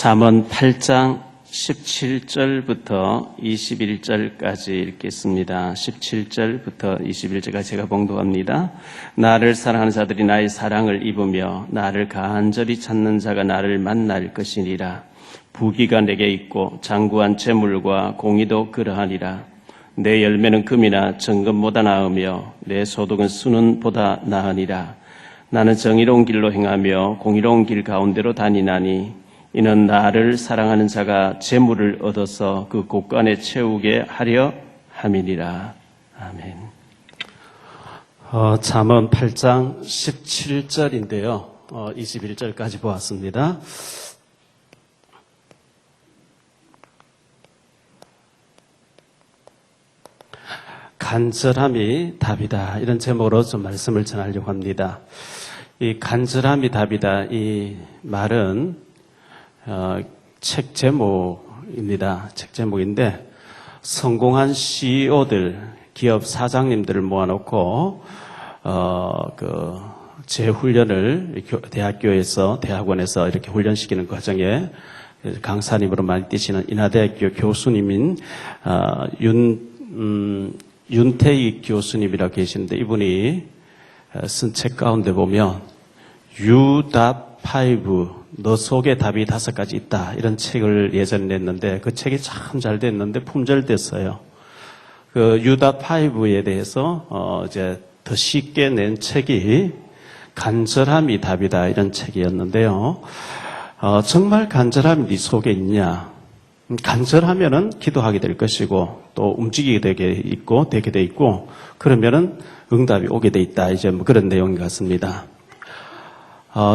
잠언 8장 17절부터 21절까지 읽겠습니다. 17절부터 21절까지 제가 봉독합니다. 나를 사랑하는 자들이 나의 사랑을 입으며 나를 간절히 찾는 자가 나를 만날 것이니라. 부귀가 내게 있고 장구한 재물과 공의도 그러하니라. 내 열매는 금이나 정금보다 나으며 내 소득은 순은보다 나으니라. 나는 정의로운 길로 행하며 공의로운 길 가운데로 다니나니 이는 나를 사랑하는 자가 재물을 얻어서 그 곳간에 채우게 하려 함이니라. 아멘. 잠언 8장 17절인데요. 21절까지 보았습니다. 간절함이 답이다. 이런 제목으로 좀 말씀을 전하려고 합니다. 이 간절함이 답이다. 이 말은 책 제목입니다. 책 제목인데 성공한 CEO들, 기업 사장님들을 모아놓고 재훈련을 대학교에서 대학원에서 이렇게 훈련시키는 과정에 강사님으로 많이 뛰시는 인하대학교 교수님인 윤태익 교수님이라고 계시는데 이분이 쓴 책 가운데 보면 유답5 너 속에 답이 5가지 있다 이런 책을 예전에 냈는데 그 책이 참 잘 됐는데 품절됐어요. 그 유답5에 대해서 이제 더 쉽게 낸 책이 간절함이 답이다 이런 책이었는데요. 정말 간절함이 네 속에 있냐? 간절하면은 기도하게 될 것이고 또 움직이게 되게 돼 있고 그러면은 응답이 오게 돼 있다. 이제 뭐 그런 내용 같습니다.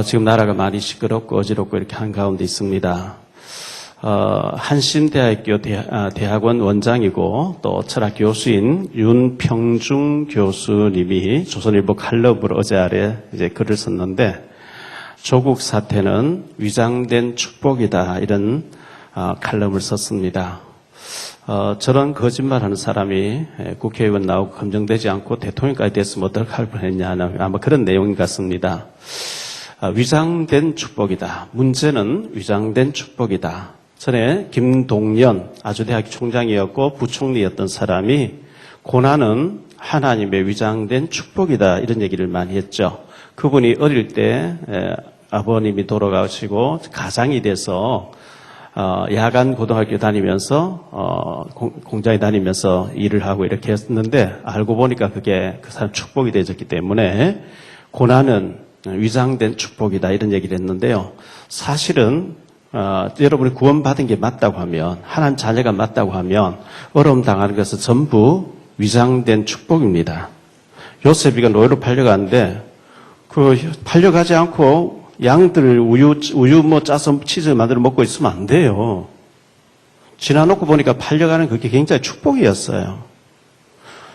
지금 나라가 많이 시끄럽고 어지럽고 이렇게 한 가운데 있습니다. 한신대학교 대학원 원장이고 또 철학 교수인 윤평중 교수님이 조선일보 칼럼으로 어제 아래 이제 글을 썼는데 조국 사태는 위장된 축복이다 이런 칼럼을 썼습니다. 저런 거짓말하는 사람이 국회의원 나오고 검증되지 않고 대통령까지 됐으면 어떡할 뻔했냐 아마 그런 내용인 것 같습니다. 위장된 축복이다. 문제는 위장된 축복이다. 전에 김동연 아주대학교 총장이었고 부총리였던 사람이 고난은 하나님의 위장된 축복이다 이런 얘기를 많이 했죠. 그분이 어릴 때 아버님이 돌아가시고 가장이 돼서 야간 고등학교 다니면서 공장에 다니면서 일을 하고 이렇게 했는데 알고 보니까 그게 그 사람 축복이 되었기 때문에 고난은 위장된 축복이다 이런 얘기를 했는데요. 사실은 여러분이 구원받은 게 맞다고 하면 하나님 자녀가 맞다고 하면 어려움 당하는 것은 전부 위장된 축복입니다. 요셉이가 노예로 팔려가는데 팔려가지 않고 양들 우유 뭐 짜서 치즈 만들어 먹고 있으면 안 돼요. 지나놓고 보니까 팔려가는 그게 굉장히 축복이었어요.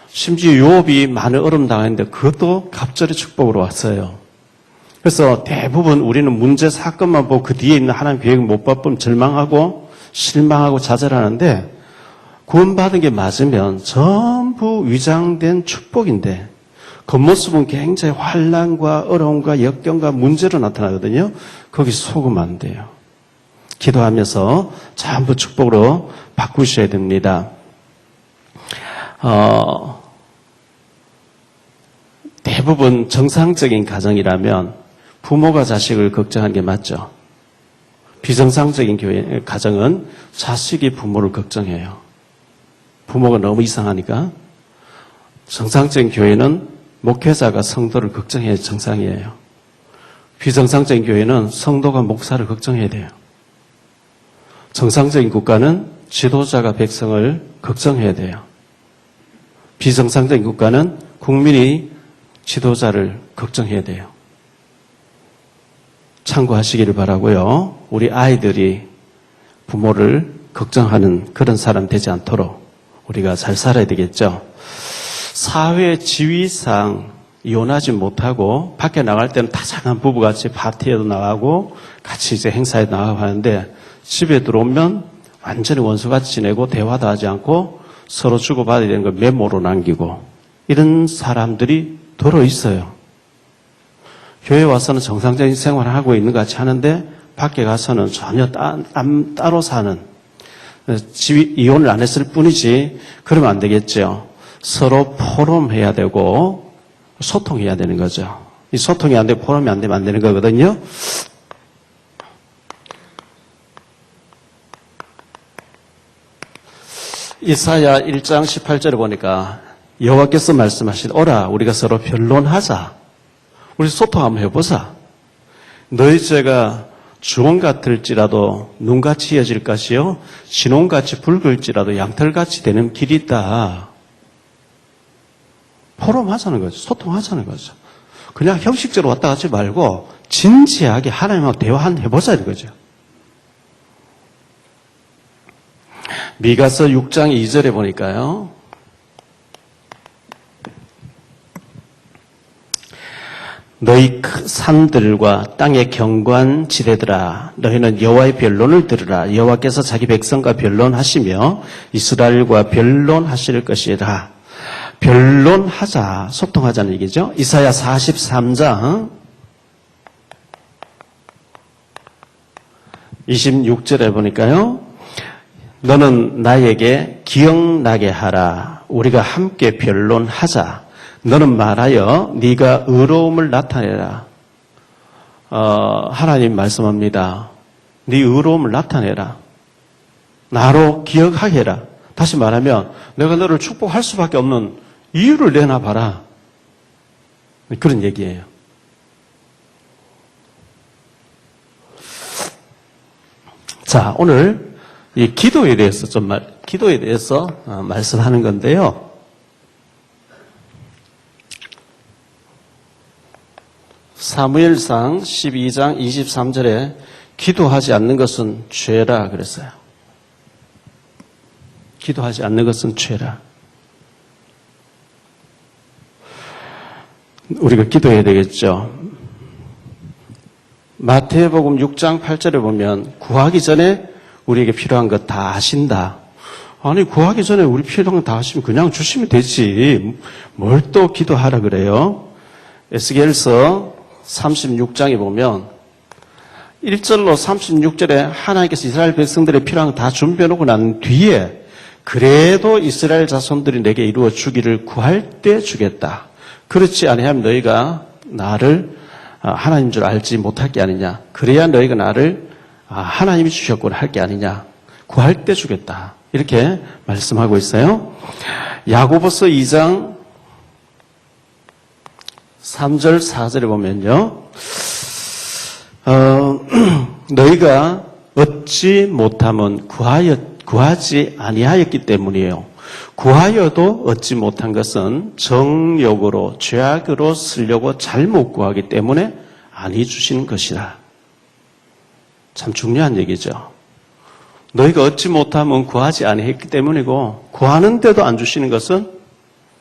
심지어 유업이 많은 어려움 당했는데 그것도 갑절의 축복으로 왔어요. 그래서 대부분 우리는 문제 사건만 보고 그 뒤에 있는 하나님 계획을 못 봤으면 절망하고 실망하고 좌절하는데 구원받은 게 맞으면 전부 위장된 축복인데 겉모습은 굉장히 환난과 어려움과 역경과 문제로 나타나거든요. 거기 속으면 안 돼요. 기도하면서 전부 축복으로 바꾸셔야 됩니다. 대부분 정상적인 가정이라면 부모가 자식을 걱정하는 게 맞죠. 비정상적인 가정은 자식이 부모를 걱정해요. 부모가 너무 이상하니까. 정상적인 교회는 목회자가 성도를 걱정해야 정상이에요. 비정상적인 교회는 성도가 목사를 걱정해야 돼요. 정상적인 국가는 지도자가 백성을 걱정해야 돼요. 비정상적인 국가는 국민이 지도자를 걱정해야 돼요. 참고하시기를 바라고요. 우리 아이들이 부모를 걱정하는 그런 사람 되지 않도록 우리가 잘 살아야 되겠죠. 사회 지위상 이혼하지 못하고 밖에 나갈 때는 다정한 부부같이 파티에도 나가고 같이 이제 행사에 나가고 하는데 집에 들어오면 완전히 원수같이 지내고 대화도 하지 않고 서로 주고받아야 되는 걸 메모로 남기고 이런 사람들이 들어 있어요. 교회 와서는 정상적인 생활을 하고 있는 것 같이 하는데 밖에 가서는 전혀 따로 사는, 이혼을 안 했을 뿐이지, 그러면 안 되겠죠. 서로 포럼해야 되고, 소통해야 되는 거죠. 이 소통이 안 되고 포럼이 안 되면 안 되는 거거든요. 이사야 1장 18절에 보니까 여호와께서 말씀하신 오라 우리가 서로 변론하자. 우리 소통 한번 해보자. 너희 죄가 주홍 같을지라도 눈같이 이어질 것이요 진홍같이 붉을지라도 양털같이 되는 길이 있다. 포럼하자는 거죠. 소통하자는 거죠. 그냥 형식적으로 왔다 가지 말고 진지하게 하나님하고 대화 한번 해보자 이거죠. 미가서 6장 2절에 보니까요. 너희 산들과 땅의 경관 지대들아 너희는 여호와의 변론을 들으라. 여호와께서 자기 백성과 변론하시며 이스라엘과 변론하실 것이라. 변론하자, 소통하자는 얘기죠. 이사야 43장 26절에 보니까요. 너는 나에게 기억나게 하라. 우리가 함께 변론하자. 너는 말하여 네가 의로움을 나타내라. 하나님 말씀합니다. 네 의로움을 나타내라. 나로 기억하게 해라. 다시 말하면 내가 너를 축복할 수밖에 없는 이유를 내놔봐라. 그런 얘기예요. 자, 오늘 이 기도에 대해서 말씀하는 건데요. 사무엘상 12장 23절에 기도하지 않는 것은 죄라 그랬어요. 기도하지 않는 것은 죄라. 우리가 기도해야 되겠죠. 마태복음 6장 8절에 보면 구하기 전에 우리에게 필요한 것 다 하신다. 아니 구하기 전에 우리 필요한 것 다 하시면 그냥 주시면 되지. 뭘 또 기도하라 그래요. 에스겔서 36장에 보면 1절로 36절에 하나님께서 이스라엘 백성들의 필요한 거 다 준비해 놓고 난 뒤에 그래도 이스라엘 자손들이 내게 이루어 주기를 구할 때 주겠다. 그렇지 아니하면 너희가 나를 하나님인 줄 알지 못할 게 아니냐. 그래야 너희가 나를 하나님이 주셨구나 할 게 아니냐. 구할 때 주겠다. 이렇게 말씀하고 있어요. 야고보서 2장 3절 4절에 보면요. 너희가 얻지 못함은 구하지 아니하였기 때문이에요. 구하여도 얻지 못한 것은 정욕으로 죄악으로 쓰려고 잘못 구하기 때문에 아니 주시는 것이라. 참 중요한 얘기죠. 너희가 얻지 못하면 구하지 아니했기 때문이고 구하는데도 안 주시는 것은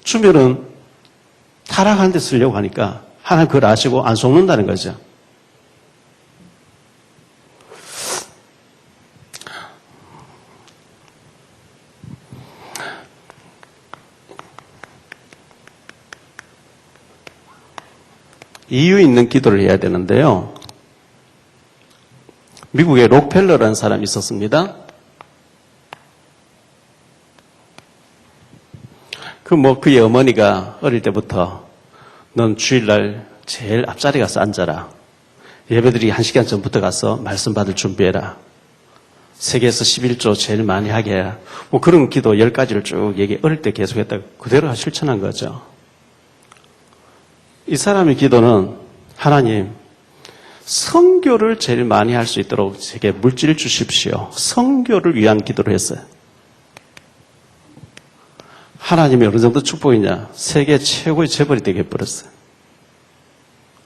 주면은 타락하는 데 쓰려고 하니까 하나님 그걸 아시고 안 속는다는 거죠. 이유 있는 기도를 해야 되는데요. 미국에 록펠러라는 사람이 있었습니다. 그의 어머니가 어릴 때부터 넌 주일날 제일 앞자리 가서 앉아라. 예배드리기 1시간 전부터 가서 말씀 받을 준비해라. 세계에서 11조 제일 많이 하게 해라. 그런 기도 10가지를 쭉 어릴 때 계속했다가 그대로 실천한 거죠. 이 사람의 기도는 하나님 선교를 제일 많이 할 수 있도록 제게 물질을 주십시오. 선교를 위한 기도를 했어요. 하나님이 어느 정도 축복이냐. 세계 최고의 재벌이 되게 해버렸어요.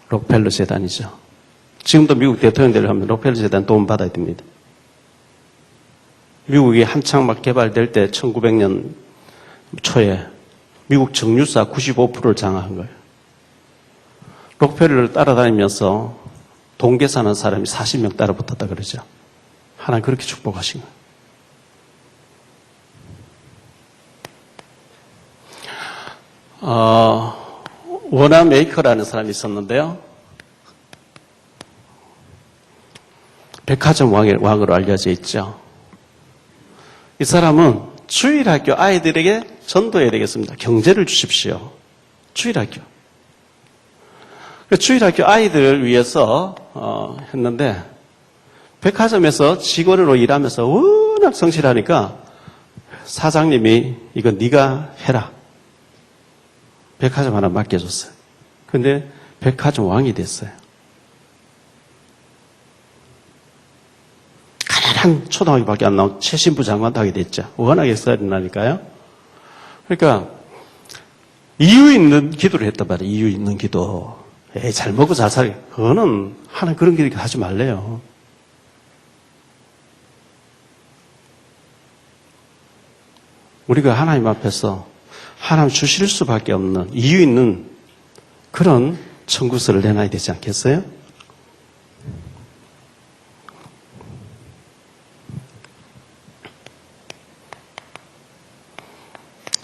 록펠러 재단이죠. 지금도 미국 대통령대로 하면 록펠러 재단 도움 받아야 됩니다. 미국이 한창 막 개발될 때 1900년 초에 미국 정유사 95%를 장악한 거예요. 록펠러를 따라다니면서 동계 사는 사람이 40명 따라 붙었다 그러죠. 하나님 그렇게 축복하신 거예요. 워나 메이커라는 사람이 있었는데요. 백화점 왕으로 알려져 있죠. 이 사람은 주일학교 아이들에게 전도해야 되겠습니다. 경제를 주십시오. 주일학교. 주일학교 아이들을 위해서 했는데 백화점에서 직원으로 일하면서 워낙 성실하니까 사장님이 이거 네가 해라. 백화점 하나 맡겨줬어요. 근데 백화점 왕이 됐어요. 가난한 초등학교밖에 안 나온 최신부 장관도 하게 됐죠. 워낙에 썰이나니까요. 그러니까 이유 있는 기도를 했단 말이에요. 이유 있는 기도. 잘 먹고 잘 살게. 그거는 하나님 그런 기도 하지 말래요. 우리가 하나님 앞에서 하나님 주실 수밖에 없는 이유 있는 그런 청구서를 내놔야 되지 않겠어요?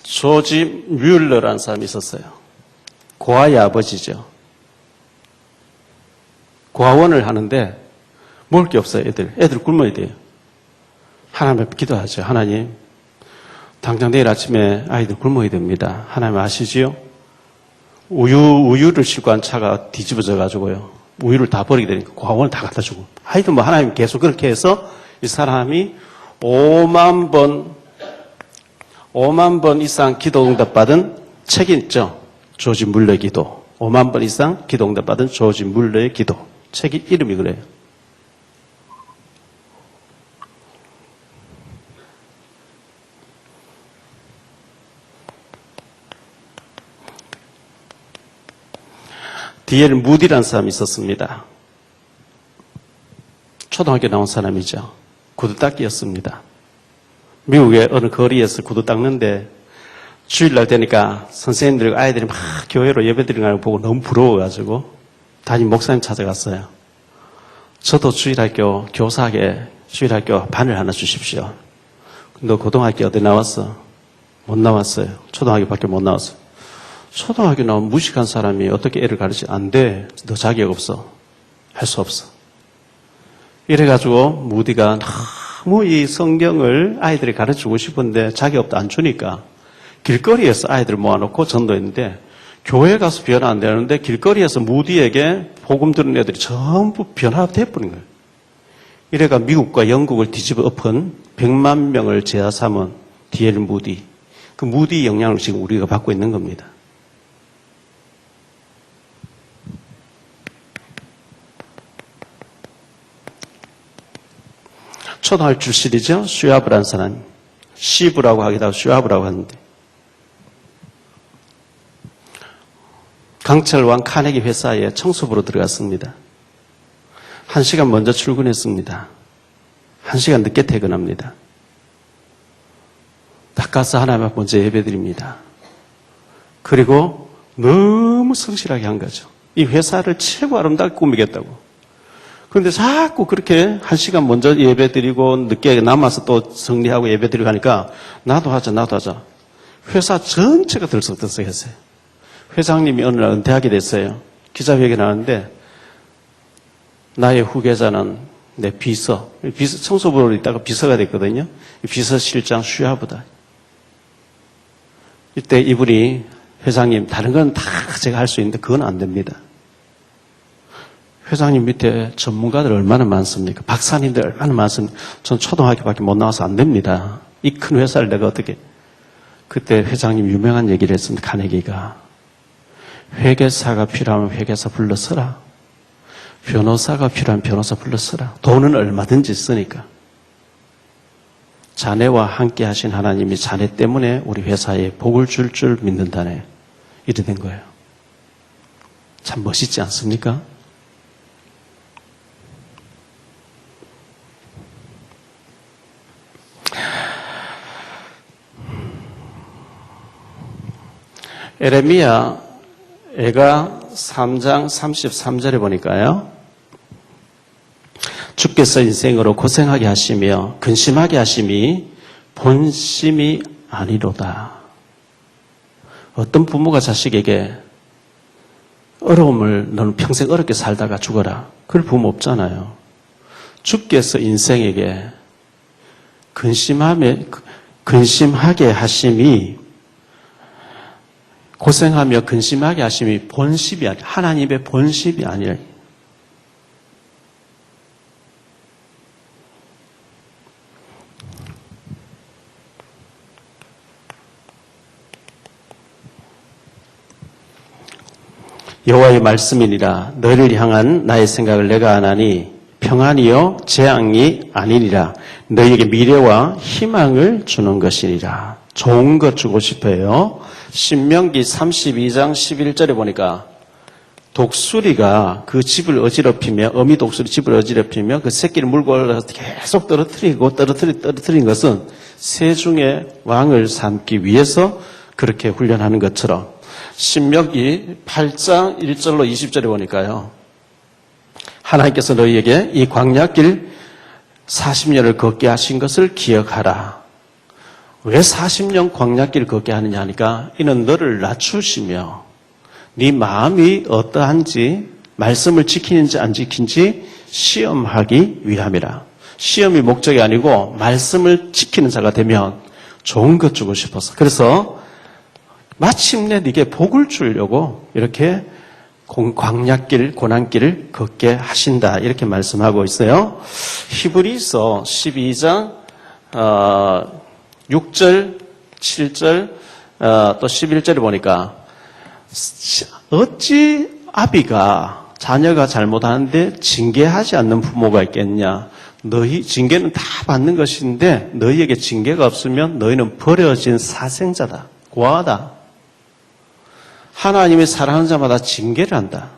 조지 뮬러라는 사람이 있었어요. 고아의 아버지죠. 고아원을 하는데 먹을 게 없어요, 애들 굶어야 돼요. 하나님 앞에 기도하죠. 하나님, 당장 내일 아침에 아이들 굶어야 됩니다. 하나님 아시지요? 우유를 싣고 간 차가 뒤집어져 가지고요. 우유를 다 버리게 되니까 고아원을 다 갖다 주고. 하여튼 하나님 계속 그렇게 해서 이 사람이 5만 번 이상 기도 응답받은 책이 있죠. 조지 물러의 기도. 5만 번 이상 기도 응답받은 조지 물러의 기도. 책이 이름이 그래요. D.L. 무디라는 사람이 있었습니다. 초등학교 나온 사람이죠. 구두 닦기였습니다. 미국의 어느 거리에서 구두 닦는데 주일날 되니까 선생님들과 아이들이 막 교회로 예배드리는 걸 보고 너무 부러워가지고 담임 목사님 찾아갔어요. 저도 주일학교 교사하게 주일학교 반을 하나 주십시오. 너 고등학교 어디 나왔어? 못 나왔어요. 초등학교밖에 못 나왔어. 초등학교 나온 무식한 사람이 어떻게 애를 가르치? 안 돼. 너 자격 없어. 할 수 없어. 이래가지고 무디가 너무 이 성경을 아이들이 가르치고 싶은데 자격 없다 안 주니까 길거리에서 아이들 모아놓고 전도했는데 교회 가서 변화 안 되는데 길거리에서 무디에게 복음 들은 애들이 전부 변화돼버린 거예요. 이래가 미국과 영국을 뒤집어 엎은 100만 명을 제자 삼은 D.L. 무디. 그 무디 영향을 지금 우리가 받고 있는 겁니다. 초등학교 출신이죠. 슈아브라는 사람. 시브라고 하기도 하고 슈아브라고 하는데 강철왕 카네기 회사에 청소부로 들어갔습니다. 1시간 먼저 출근했습니다. 1시간 늦게 퇴근합니다. 닦아서 하나님 앞에 먼저 예배드립니다. 그리고 너무 성실하게 한 거죠. 이 회사를 최고 아름답게 꾸미겠다고. 그런데 자꾸 그렇게 1시간 먼저 예배드리고 늦게 남아서 또 정리하고 예배드리고 하니까 나도 하자. 회사 전체가 들썩들썩했어요. 회장님이 어느 날 은퇴하게 됐어요. 기자회견 하는데 나의 후계자는 내 비서 청소부로 있다가 비서가 됐거든요. 비서실장 슈아브다. 이때 이분이 회장님 다른 건 다 제가 할 수 있는데 그건 안 됩니다. 회장님 밑에 전문가들 얼마나 많습니까? 박사님들 얼마나 많습니까? 전 초등학교밖에 못 나와서 안 됩니다. 이 큰 회사를 내가 어떻게. 그때 회장님 유명한 얘기를 했습니다. 카네기가. 회계사가 필요하면 회계사 불러서라. 변호사가 필요하면 변호사 불러서라. 돈은 얼마든지 쓰니까. 자네와 함께 하신 하나님이 자네 때문에 우리 회사에 복을 줄 줄 믿는다네. 이래 된 거예요. 참 멋있지 않습니까? 에레미야가 3장 33절에 보니까요. 주께서 인생으로 고생하게 하시며 근심하게 하심이 본심이 아니로다. 어떤 부모가 자식에게 어려움을 너는 평생 어렵게 살다가 죽어라. 그럴 부모 없잖아요. 주께서 인생에게 근심하게 하심이, 고생하며 근심하게 하심이 본심이 아니라, 하나님의 본심이 아니라, 여호와의 말씀이니라. 너희를 향한 나의 생각을 내가 아나니 평안이요 재앙이 아니니라. 너희에게 미래와 희망을 주는 것이니라. 좋은 것 주고 싶어요. 신명기 32장 11절에 보니까 독수리가 그 집을 어지럽히며, 어미 독수리 집을 어지럽히며 그 새끼를 물고 올라가서 계속 떨어뜨린 것은 세중의 왕을 삼기 위해서 그렇게 훈련하는 것처럼, 신명기 8장 1절로 20절에 보니까요, 하나님께서 너희에게 이 광야길 40년을 걷게 하신 것을 기억하라. 왜 40년 광야길을 걷게 하느냐 하니까, 이는 너를 낮추시며 네 마음이 어떠한지, 말씀을 지키는지 안 지키는지 시험하기 위함이라. 시험이 목적이 아니고 말씀을 지키는 자가 되면 좋은 것 주고 싶어서, 그래서 마침내 네게 복을 주려고 이렇게 광야길, 고난길을 걷게 하신다, 이렇게 말씀하고 있어요. 히브리서 12장 6절, 7절, 또 11절에 보니까, 어찌 아비가 자녀가 잘못하는데 징계하지 않는 부모가 있겠냐. 너희 징계는 다 받는 것인데 너희에게 징계가 없으면 너희는 버려진 사생자다, 고아다. 하나님이 사랑하는 자마다 징계를 한다.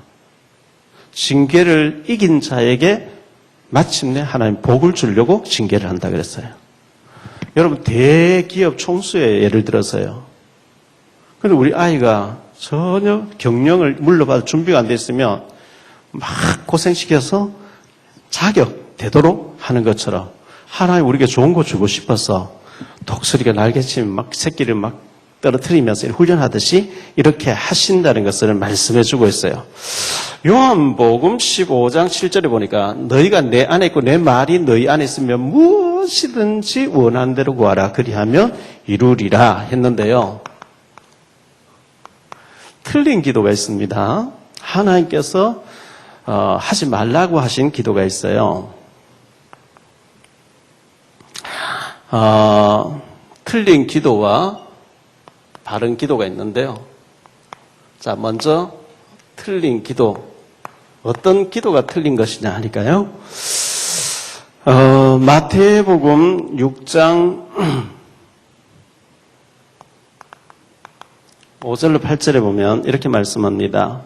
징계를 이긴 자에게 마침내 하나님 복을 주려고 징계를 한다 그랬어요. 여러분, 대기업 총수의 예를 들어서요. 그런데 우리 아이가 전혀 경영을 물러받을 준비가 안 돼 있으면 막 고생시켜서 자격 되도록 하는 것처럼, 하나님 우리에게 좋은 거 주고 싶어서 독수리가 날개치면 막 새끼를 막 떨어뜨리면서 훈련하듯이 이렇게 하신다는 것을 말씀해 주고 있어요. 요한복음 15장 7절에 보니까 너희가 내 안에 있고 내 말이 너희 안에 있으면 무엇이든지 원하는 대로 구하라. 그리하면 이루리라 했는데요. 틀린 기도가 있습니다. 하나님께서 하지 말라고 하신 기도가 있어요. 틀린 기도와 바른 기도가 있는데요. 자, 먼저 틀린 기도. 어떤 기도가 틀린 것이냐 하니까요. 마태복음 6장 5절로 8절에 보면 이렇게 말씀합니다.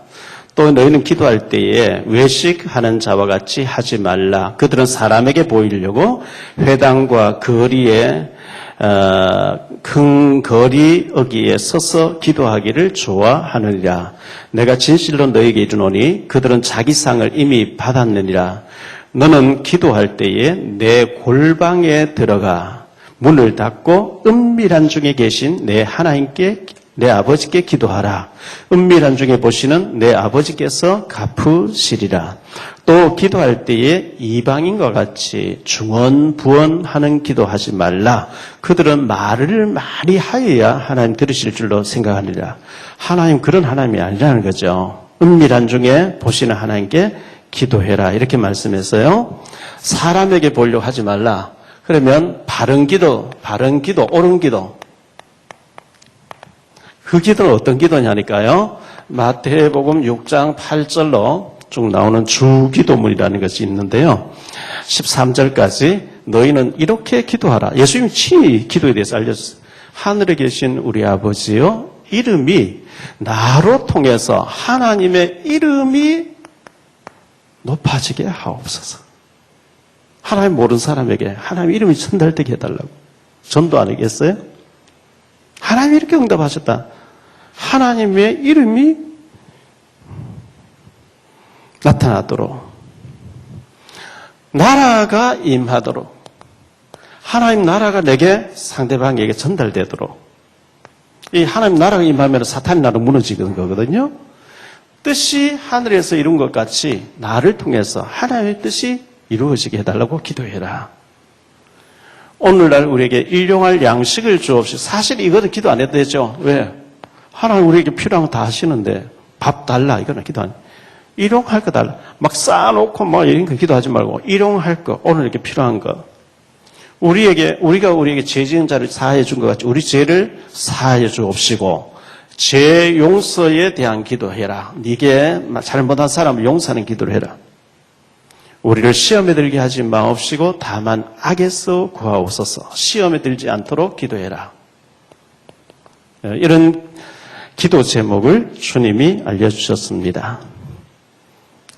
또 너희는 기도할 때에 외식하는 자와 같이 하지 말라. 그들은 사람에게 보이려고 회당과 거리에 큰 거리 어귀에 서서 기도하기를 좋아하느니라. 내가 진실로 너희에게 이르노니 그들은 자기 상을 이미 받았느니라. 너는 기도할 때에 내 골방에 들어가 문을 닫고 은밀한 중에 계신 내 하나님께, 내 아버지께 기도하라. 은밀한 중에 보시는 내 아버지께서 갚으시리라. 또 기도할 때에 이방인과 같이 중언부언하는 기도하지 말라. 그들은 말을 많이 하여야 하나님 들으실 줄로 생각하느니라. 하나님 그런 하나님이 아니라는 거죠. 은밀한 중에 보시는 하나님께 기도해라, 이렇게 말씀했어요. 사람에게 보려고 하지 말라. 그러면 바른 기도, 옳은 기도. 그 기도는 어떤 기도냐니까요. 마태복음 6장 8절로 쭉 나오는 주기도문이라는 것이 있는데요. 13절까지 너희는 이렇게 기도하라. 예수님이 친히 기도에 대해서 알려주셨어요. 하늘에 계신 우리 아버지요, 이름이 나로 통해서 하나님의 이름이 높아지게 하옵소서. 하나님 모르는 사람에게 하나님 이름이 전달되게 해달라고. 전도 안 하겠어요? 하나님이 이렇게 응답하셨다. 하나님의 이름이 나타나도록, 나라가 임하도록, 하나님 나라가 내게, 상대방에게 전달되도록. 이 하나님 나라가 임하면 사탄 나라 무너지는 거거든요. 뜻이 하늘에서 이룬 것 같이 나를 통해서 하나님의 뜻이 이루어지게 해달라고 기도해라. 오늘날 우리에게 일용할 양식을 주옵시고. 사실 이거는 기도 안 해도 되죠. 왜? 하나님 우리에게 필요한 거 다 하시는데 밥 달라 이거는 기도 안 해. 일용할 거 달라. 막 쌓아놓고 뭐 이런 거 기도하지 말고 일용할 거, 오늘 이렇게 필요한 거. 우리가 우리에게 죄 지은 자를 사하여 준 것 같이 우리 죄를 사하여 주옵시고 죄 용서에 대한 기도해라. 네게 잘못한 사람을 용서하는 기도를 해라. 우리를 시험에 들게 하지 마옵시고 다만 악에서 구하옵소서. 시험에 들지 않도록 기도해라. 이런 기도 제목을 주님이 알려주셨습니다.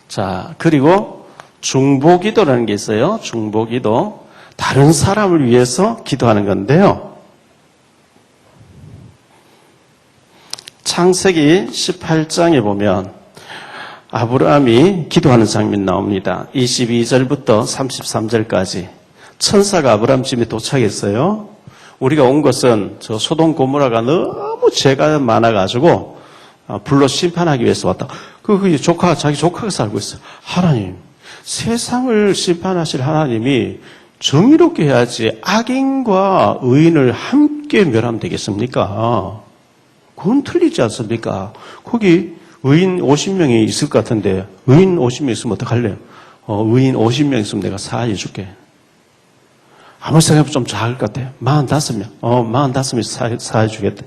자, 그리고 중보기도라는 게 있어요. 중보기도. 다른 사람을 위해서 기도하는 건데요. 창세기 18장에 보면 아브라함이 기도하는 장면이 나옵니다. 22절부터 33절까지. 천사가 아브라함 집에 도착했어요. 우리가 온 것은 저 소돔 고모라가 너무 죄가 많아가지고 불로 심판하기 위해서 왔다. 자기 조카가 살고 있어요. 하나님, 세상을 심판하실 하나님이 정의롭게 해야지 악인과 의인을 함께 멸하면 되겠습니까? 그건 틀리지 않습니까? 거기 의인 50명이 있을 것 같은데 의인 50명 있으면 어떡할래요? 의인 50명 있으면 내가 사하해 줄게. 아무리 생각해보면 좀 작을 것 같아. 45명. 45명 사하해 주겠다.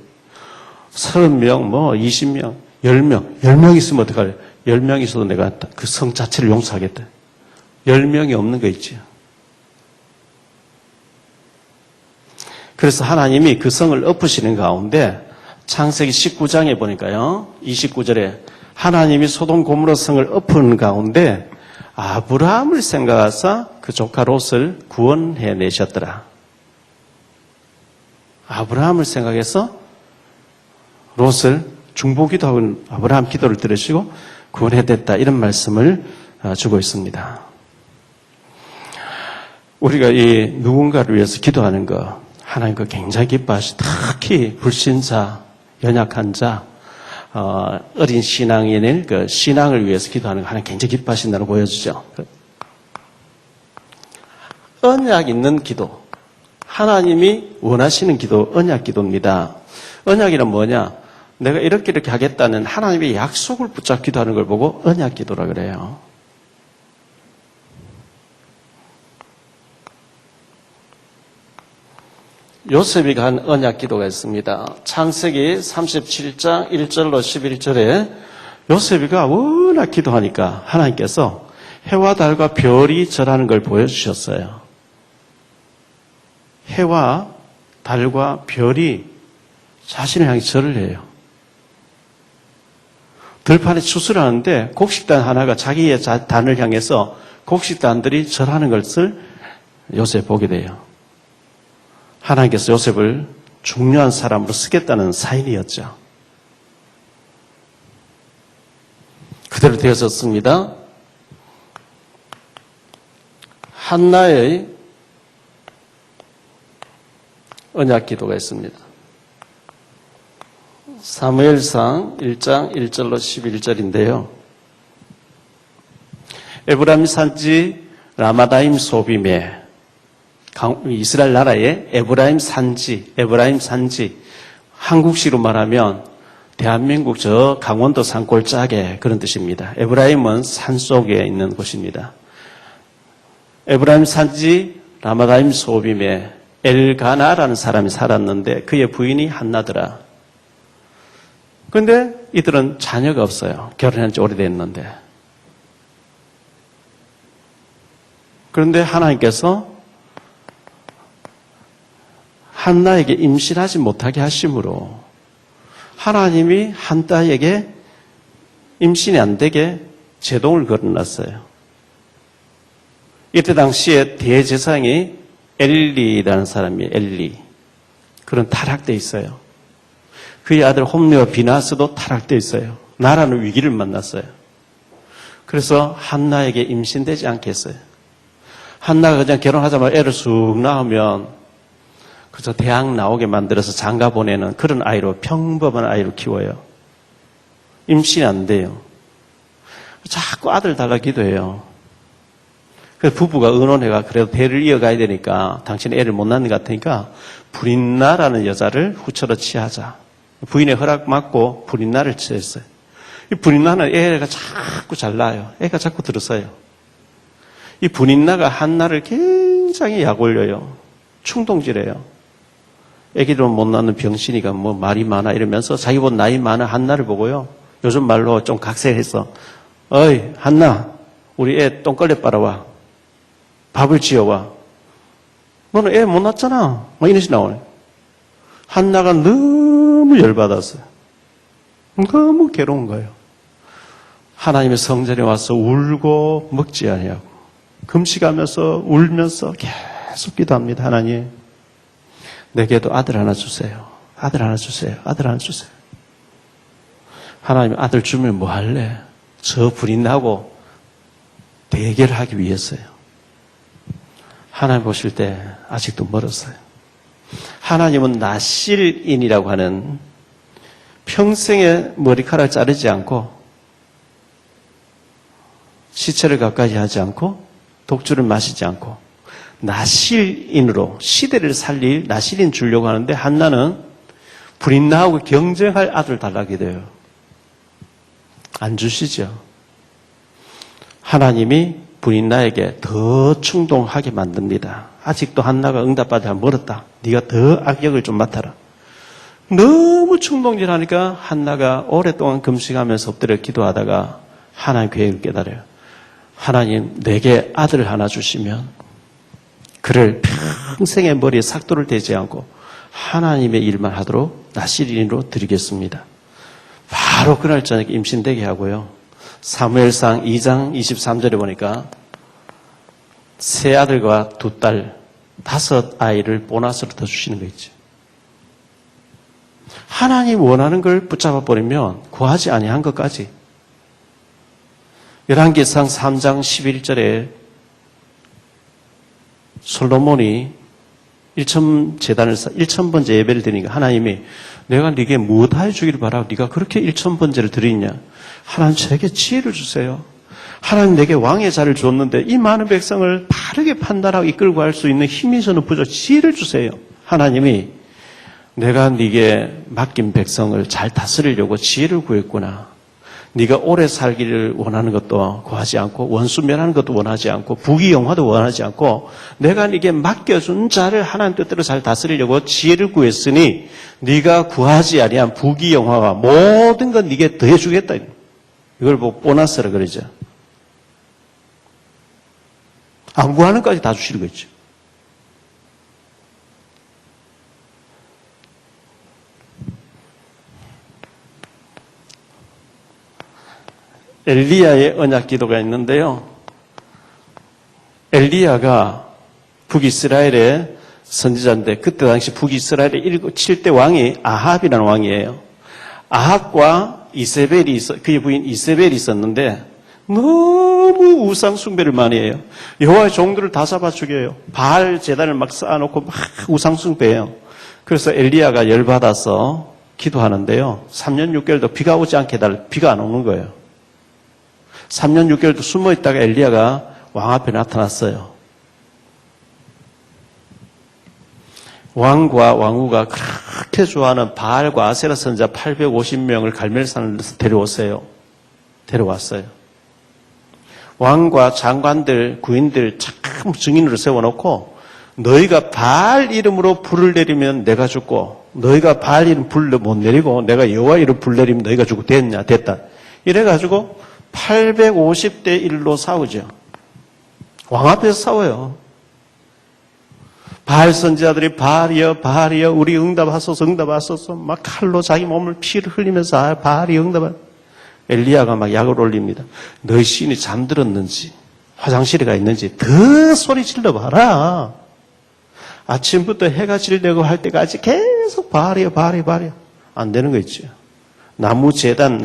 30명, 20명, 10명. 10명 있으면 어떡할래요? 10명 있어도 내가 그 성 자체를 용서하겠다. 10명이 없는 거 있지. 그래서 하나님이 그 성을 엎으시는 가운데 창세기 19장에 보니까요. 29절에 하나님이 소돔 고모라 성을 엎은 가운데 아브라함을 생각하사 그 조카 롯을 구원해 내셨더라. 아브라함을 생각해서 롯을 중보기도하고 아브라함 기도를 들으시고 구원해냈다. 이런 말씀을 주고 있습니다. 우리가 이 누군가를 위해서 기도하는 거 하나님 그 굉장히 기뻐하시. 특히 불신자, 연약한 자, 어린 신앙인의 그 신앙을 위해서 기도하는 거 하나님 굉장히 기뻐하신다는 걸 보여주죠. 언약 있는 기도. 하나님이 원하시는 기도, 언약 기도입니다. 언약이란 뭐냐? 내가 이렇게 하겠다는 하나님의 약속을 붙잡고 기도하는 걸 보고 언약 기도라 그래요. 요셉이 한 언약 기도가 있습니다. 창세기 37장 1절로 11절에 요셉이가 워낙 기도하니까 하나님께서 해와 달과 별이 절하는 걸 보여주셨어요. 해와 달과 별이 자신을 향해 절을 해요. 들판에 추수하는데 곡식단 하나가 자기의 단을 향해서 곡식단들이 절하는 것을 요셉 보게 돼요. 하나님께서 요셉을 중요한 사람으로 쓰겠다는 사인이었죠. 그대로 되어졌습니다. 한나의 언약 기도가 있습니다. 사무엘상 1장 1절로 11절인데요. 에브라임 산지 라마다임 소빔에 이스라엘 나라의 에브라임 산지, 한국식으로 말하면 대한민국 저 강원도 산골짜기 그런 뜻입니다. 에브라임은 산 속에 있는 곳입니다. 에브라임 산지 라마다임 소빔에 엘가나라는 사람이 살았는데 그의 부인이 한나더라. 그런데 이들은 자녀가 없어요. 결혼한 지 오래됐는데. 그런데 하나님께서 한나에게 임신하지 못하게 하심으로 하나님이 한나에게 임신이 안 되게 제동을 걸어놨어요. 이때 당시에 대제사장이 엘리라는 사람이 엘리. 그런 타락돼 있어요. 그의 아들 홈리와 비나스도 타락돼 있어요. 나라는 위기를 만났어요. 그래서 한나에게 임신되지 않겠어요. 한나가 그냥 결혼하자마자 애를 쑥 낳으면 그저 대학 나오게 만들어서 장가 보내는 그런 아이로 평범한 아이로 키워요. 임신이 안 돼요. 자꾸 아들 달라 기도해요. 그래서 부부가 의논해가 그래도 대를 이어가야 되니까 당신은 애를 못 낳는 것 같으니까 브린나라는 여자를 후처로 취하자. 부인의 허락 받고 브린나를 취했어요. 이 브린나는 애가 자꾸 잘 낳아요. 애가 자꾸 들었어요. 이 브린나가 한나를 굉장히 약 올려요. 충동질해요. 애기를 못 낳는 병신이가 뭐 말이 많아 이러면서 자기보다 나이 많은 한나를 보고요. 요즘 말로 좀 각색해서 어이 한나 우리 애 똥걸레 빨아와. 밥을 지어와. 너는 애 못 낳았잖아. 뭐 이런 식으로 나오네. 한나가 너무 열받았어요. 너무 괴로운 거예요. 하나님의 성전에 와서 울고 먹지 아니하고 금식하면서 울면서 계속 기도합니다. 하나님 내게도 아들 하나 주세요. 아들 하나 주세요. 아들 하나 주세요. 하나님 아들 주면 뭐 할래? 저 불이 나고 대결하기 위해서요. 하나님 보실 때 아직도 멀었어요. 하나님은 나실인이라고 하는 평생에 머리카락을 자르지 않고 시체를 가까이 하지 않고 독주를 마시지 않고 나실인으로 시대를 살릴 나실인 주려고 하는데 한나는 브린나하고 경쟁할 아들 달라게 돼요. 안 주시죠. 하나님이 브린나에게 더 충동하게 만듭니다. 아직도 한나가 응답받아 멀었다. 네가 더 악역을 좀 맡아라. 너무 충동질하니까 한나가 오랫동안 금식하면서 엎드려 기도하다가 하나님 계획을 깨달아요. 하나님 내게 아들을 하나 주시면 그를 평생의 머리에 삭도를 대지 않고 하나님의 일만 하도록 나실인으로 드리겠습니다. 바로 그날 저녁에 임신되게 하고요. 사무엘상 2장 23절에 보니까 세 아들과 두 딸, 5아이를 보너스로 더 주시는 거 있죠. 하나님 원하는 걸 붙잡아 버리면 구하지 아니한 것까지. 열왕기상 3장 11절에 솔로몬이 1000번째 예배를 드리니까 하나님이 내가 네게 무엇하여 주기를 바라고 네가 그렇게 1000번째를 드리냐. 하나님 저에게 지혜를 주세요. 하나님 내게 왕의 자를 줬는데 이 많은 백성을 바르게 판단하고 이끌고 갈 수 있는 힘이 저는 부족. 지혜를 주세요. 하나님이 내가 네게 맡긴 백성을 잘 다스리려고 지혜를 구했구나. 네가 오래 살기를 원하는 것도 구하지 않고 원수 멸하는 것도 원하지 않고 부귀영화도 원하지 않고 내가 네게 맡겨준 자를 하나님 뜻대로 잘 다스리려고 지혜를 구했으니 네가 구하지 아니한 부귀영화와 모든 건 네게 더해주겠다. 이걸 보고 보너스라 그러죠. 안 구하는 것까지 다 주시는 거죠. 엘리야의 언약 기도가 있는데요. 엘리야가 북이스라엘의 선지자인데 그때 당시 북이스라엘의 7대 왕이 아합이라는 왕이에요. 아합과 이세벨이 그의 부인 이세벨이 있었는데 너무 우상 숭배를 많이 해요. 여호와의 종들을 다 잡아 죽여요. 바알 제단을 막 쌓아놓고 막 우상 숭배해요. 그래서 엘리야가 열받아서 기도하는데요. 3년 6개월도 비가 오지 않게 해달라. 비가 안 오는 거예요. 3년 6개월도 숨어있다가 엘리야가 왕 앞에 나타났어요. 왕과 왕후가 그렇게 좋아하는 바알과 아세라 선지자 850명을 갈멜산에서 데려왔어요. 왕과 장관들, 구인들 참 증인으로 세워놓고 너희가 바알 이름으로 불을 내리면 내가 죽고 너희가 바알 이름 불을 못 내리고 내가 여호와 이름 불 내리면 너희가 죽고 됐냐? 됐다. 이래가지고 850대 1로 싸우죠. 왕 앞에서 싸워요. 바알 선지자들이 바알이여 우리 응답하소서 막 칼로 자기 몸을 피를 흘리면서 바알이 응답하. 엘리야가 막 약을 올립니다. 너희 신이 잠들었는지 화장실에 가 있는지 더 소리 질러봐라. 아침부터 해가 질려고 할 때까지 계속 바알이여 안 되는 거 있죠. 나무 재단,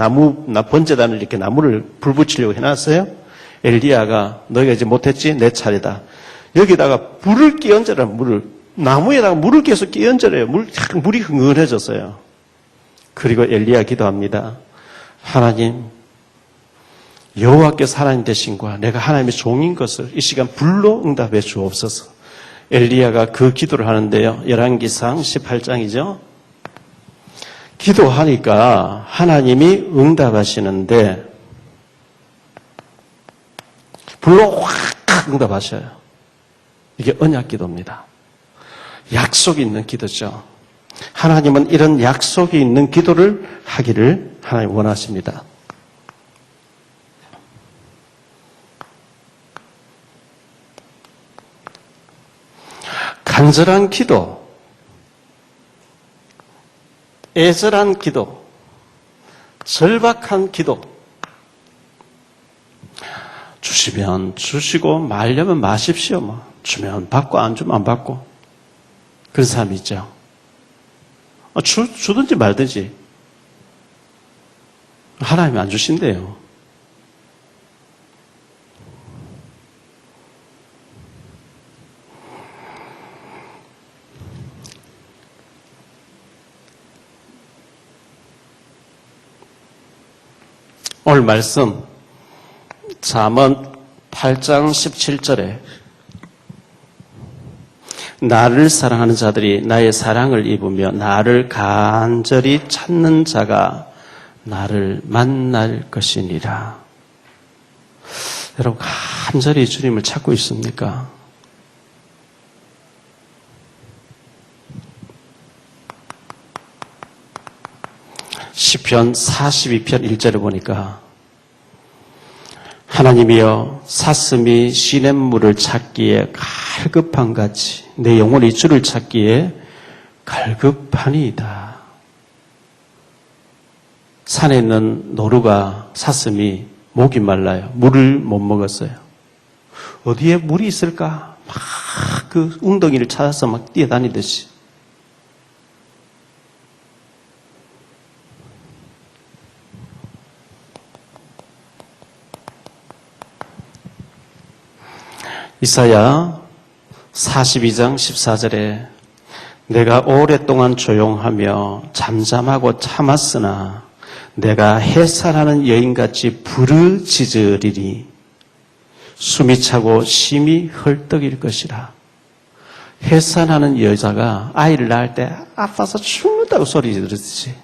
번제단을 이렇게 나무를 불 붙이려고 해놨어요. 엘리야가 너희가 이제 못했지? 내 차례다. 여기다가 물을 끼얹어라, 나무에다가 물을 계속 끼얹어래요. 물이 흥건해졌어요. 그리고 엘리야 기도합니다. 하나님, 여호와께서 하나님 되신과 내가 하나님의 종인 것을 이 시간 불로 응답해 주옵소서. 엘리야가 그 기도를 하는데요. 열왕기상 18장이죠. 기도하니까 하나님이 응답하시는데 불로 확 응답하셔요. 이게 언약 기도입니다. 약속이 있는 기도죠. 하나님은 이런 약속이 있는 기도를 하기를 하나님 원하십니다. 간절한 기도, 애절한 기도, 절박한 기도, 주시면 주시고 말려면 마십시오. 뭐. 주면 받고 안 주면 안 받고 그런 사람이 있죠. 주든지 말든지 하나님이 안 주신대요. 오늘 말씀 잠언 8장 17절에 나를 사랑하는 자들이 나의 사랑을 입으며 나를 간절히 찾는 자가 나를 만날 것이니라. 여러분 간절히 주님을 찾고 있습니까? 시편 42편 1절을 보니까 하나님이여 사슴이 시냇물을 찾기에 갈급한 같이 내 영혼이 주를 찾기에 갈급하니이다. 산에 있는 노루가 사슴이 목이 말라요. 물을 못 먹었어요. 어디에 물이 있을까? 막 그 웅덩이를 찾아서 막 뛰어다니듯이. 이사야 42장 14절에 내가 오랫동안 조용하며 잠잠하고 참았으나 내가 해산하는 여인같이 부르짖으리니 숨이 차고 심히 헐떡일 것이라. 해산하는 여자가 아이를 낳을 때 아파서 죽는다고 소리 지르듯이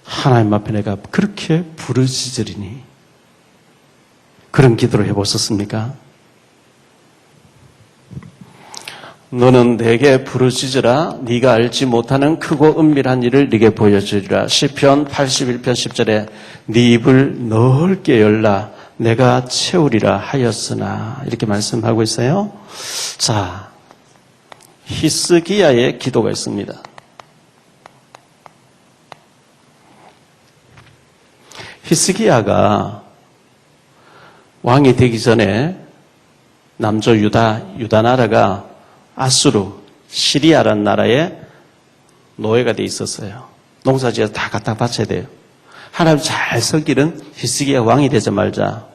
하나님 앞에 내가 그렇게 부르짖으리니 그런 기도를 해보셨습니까? 너는 내게 부르짖으라 네가 알지 못하는 크고 은밀한 일을 네게 보여주리라. 시편 81편 10절에 네 입을 넓게 열라 내가 채우리라 하였으나 이렇게 말씀하고 있어요. 자, 히스기야의 기도가 있습니다. 히스기야가 왕이 되기 전에 남조 유다 나라가 아수르, 시리아라는 나라에 노예가 돼 있었어요. 농사지어서 다 갖다 바쳐야 돼요. 하나님 잘 섬기는 히스기야 왕이 되자마자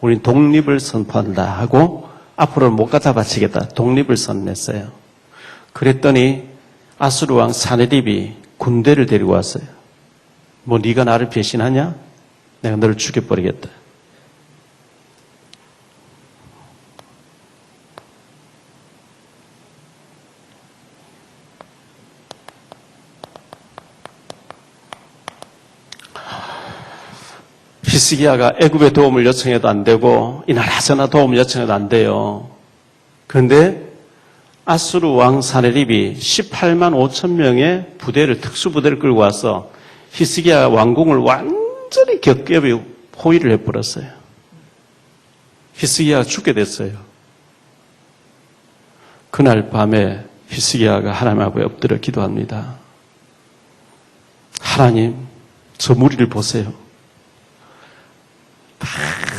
우린 독립을 선포한다 하고 앞으로는 못 갖다 바치겠다. 독립을 선언했어요. 그랬더니 아수르 왕 사네립이 군대를 데리고 왔어요. 뭐 네가 나를 배신하냐? 내가 너를 죽여버리겠다. 히스기야가 애굽의 도움을 요청해도 안 되고 이 나라 저나 도움을 요청해도 안 돼요. 그런데 아수르 왕 사네립이 18만 5천 명의 부대를 특수부대를 끌고 와서 히스기야 왕궁을 완전히 겹겹이 포위를 해버렸어요. 히스기야가 죽게 됐어요. 그날 밤에 히스기야가 하나님 앞에 엎드려 기도합니다. 하나님, 저 무리를 보세요.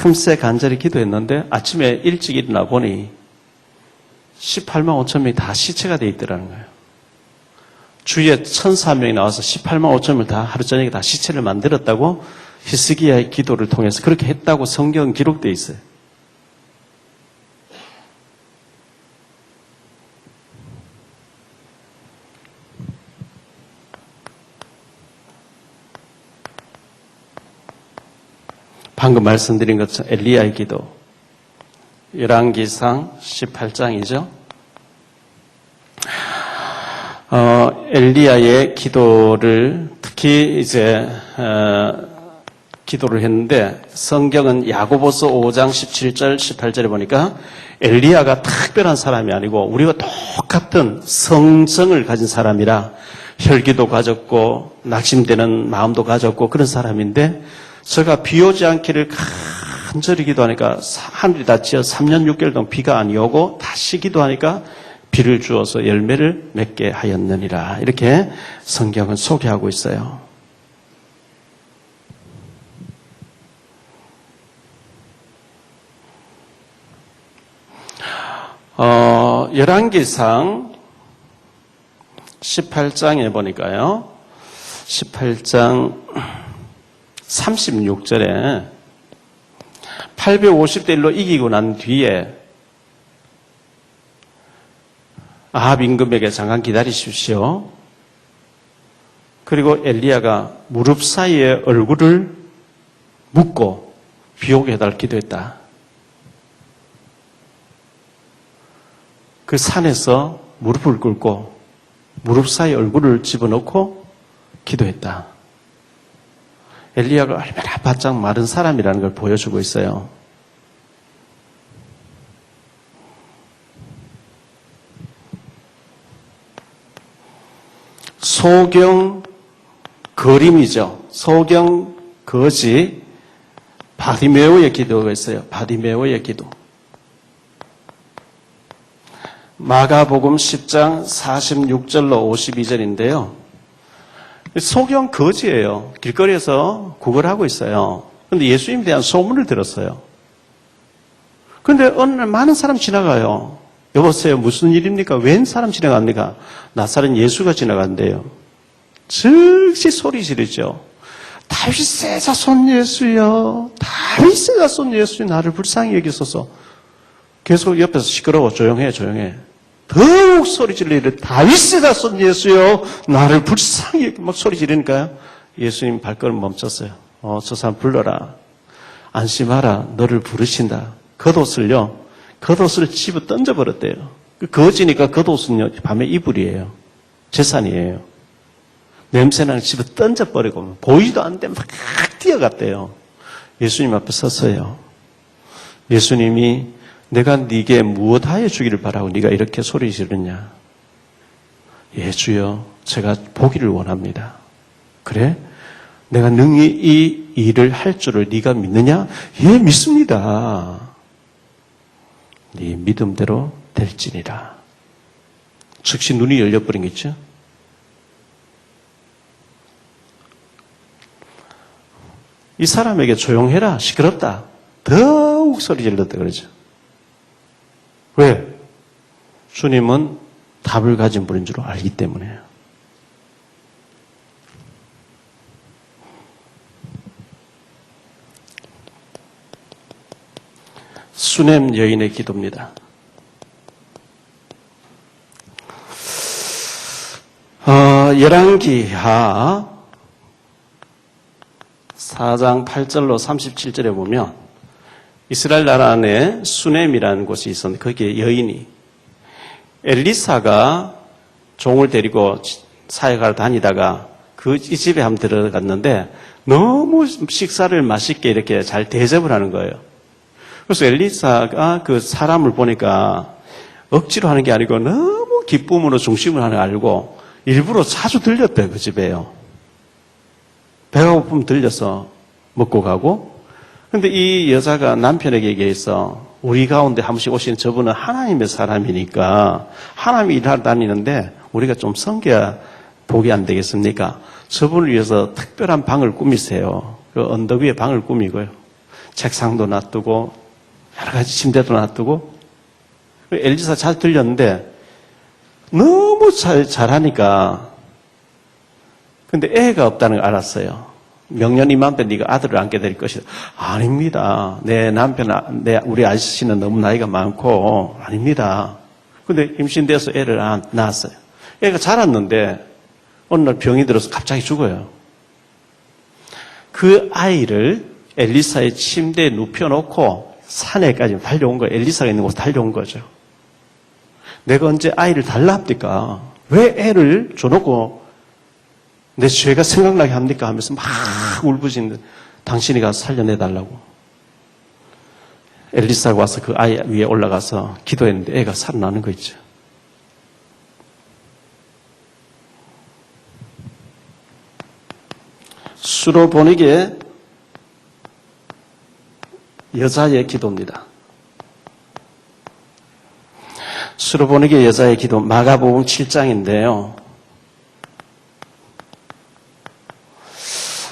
밤새 간절히 기도했는데 아침에 일찍 일어나 보니 18만 5천 명이 다 시체가 돼 있더라는 거예요. 주위에 1,400명이 나와서 18만 5천 명을 다 하루 저녁에 다 시체를 만들었다고 히스기야의 기도를 통해서 그렇게 했다고 성경은 기록되어 있어요. 방금 말씀드린 것처럼 엘리야의 기도. 열왕기상 18장이죠. 엘리야의 기도를 특히 이제 기도를 했는데 성경은 야고보서 5장 17절 18절에 보니까 엘리야가 특별한 사람이 아니고 우리가 똑같은 성정을 가진 사람이라 혈기도 가졌고 낙심되는 마음도 가졌고 그런 사람인데 저가 비 오지 않기를 간절히 기도하니까 하늘이 닫혀 3년 6개월 동안 비가 아니 오고 다시 기도하니까 비를 주어서 열매를 맺게 하였느니라. 이렇게 성경은 소개하고 있어요. 열왕기상 18장에 보니까요. 18장 36절에 850대 1로 이기고 난 뒤에 아합 임금에게 잠깐 기다리십시오. 그리고 엘리야가 무릎 사이에 얼굴을 묻고 비오게 해달라 기도했다. 그 산에서 무릎을 꿇고 무릎 사이에 얼굴을 집어넣고 기도했다. 엘리야가 얼마나 바짝 마른 사람이라는 걸 보여주고 있어요. 소경 그림이죠. 소경 거지 바디메오의 기도가 있어요. 바디메오의 기도. 마가복음 10장 46절로 52절인데요. 소경 거지예요. 길거리에서 구걸하고 있어요. 그런데 예수님에 대한 소문을 들었어요. 그런데 어느 날 많은 사람 지나가요. 여보세요, 무슨 일입니까? 웬 사람 지나갑니까? 나사렛 예수가 지나간대요. 즉시 소리 지르죠. 다윗의 자손 예수여, 다윗의 자손 예수여, 나를 불쌍히 여기소서. 계속 옆에서 시끄러워, 조용해, 조용해. 더욱 소리 지르기를 다윗의 자손 예수여, 나를 불쌍히 여기 막 소리 지르니까요. 예수님 발걸음 멈췄어요. 저 사람 불러라. 안심하라, 너를 부르신다. 겉옷을 집어 던져버렸대요. 거지니까 겉옷은요, 밤에 이불이에요. 재산이에요. 냄새나는 집어 던져버리고, 보이도 않는데 막 뛰어갔대요. 예수님 앞에 섰어요. 예수님이 내가 네게 무엇하여 주기를 바라고 네가 이렇게 소리 지르냐? 예, 주여, 제가 보기를 원합니다. 그래? 내가 능히 이 일을 할 줄을 네가 믿느냐? 예, 믿습니다. 네 믿음대로 될지니라. 즉시 눈이 열려버린 게 있죠. 이 사람에게 조용해라, 시끄럽다, 더욱 소리 질렀다 그러죠. 왜? 주님은 답을 가진 분인 줄 알기 때문에요. 수넴 여인의 기도입니다. 열왕기하 4장 8절로 37절에 보면 이스라엘 나라 안에 수넴이라는 곳이 있었는데 거기에 여인이 엘리사가 종을 데리고 사역하러 다니다가 이 집에 한번 들어갔는데 너무 식사를 맛있게 이렇게 잘 대접을 하는 거예요. 그래서 엘리사가 그 사람을 보니까 억지로 하는 게 아니고 너무 기쁨으로 중심을 하는 걸 알고 일부러 자주 들렸대요, 그 집에요. 배가 고프면 들려서 먹고 가고. 근데 이 여자가 남편에게 얘기해서 우리 가운데 한 번씩 오시는 저분은 하나님의 사람이니까 하나님이 일하러 다니는데 우리가 좀 섬겨야 복이 안 되겠습니까? 저분을 위해서 특별한 방을 꾸미세요. 그 언덕 위에 방을 꾸미고요. 책상도 놔두고 여러 가지 침대도 놔두고. 엘리사 잘 들렸는데 너무 잘하니까. 근데 애가 없다는 걸 알았어요. 명년 이맘때 네가 아들을 안게 될 것이다. 아닙니다. 내 남편, 우리 아저씨는 너무 나이가 많고 아닙니다. 근데 임신돼서 애를 낳았어요. 애가 자랐는데 어느 날 병이 들어서 갑자기 죽어요. 그 아이를 엘리사의 침대에 눕혀놓고 산에까지 달려온 거예요. 엘리사가 있는 곳에 달려온 거죠. 내가 언제 아이를 달라 합니까? 왜 애를 줘놓고 내 죄가 생각나게 합니까? 하면서 막 울부짖는데 당신이 가서 살려내달라고. 엘리사가 와서 그 아이 위에 올라가서 기도했는데 애가 살아나는 거 있죠. 수로보니게 여자의 기도입니다. 수로보니게 여자의 기도 마가복음 7장인데요.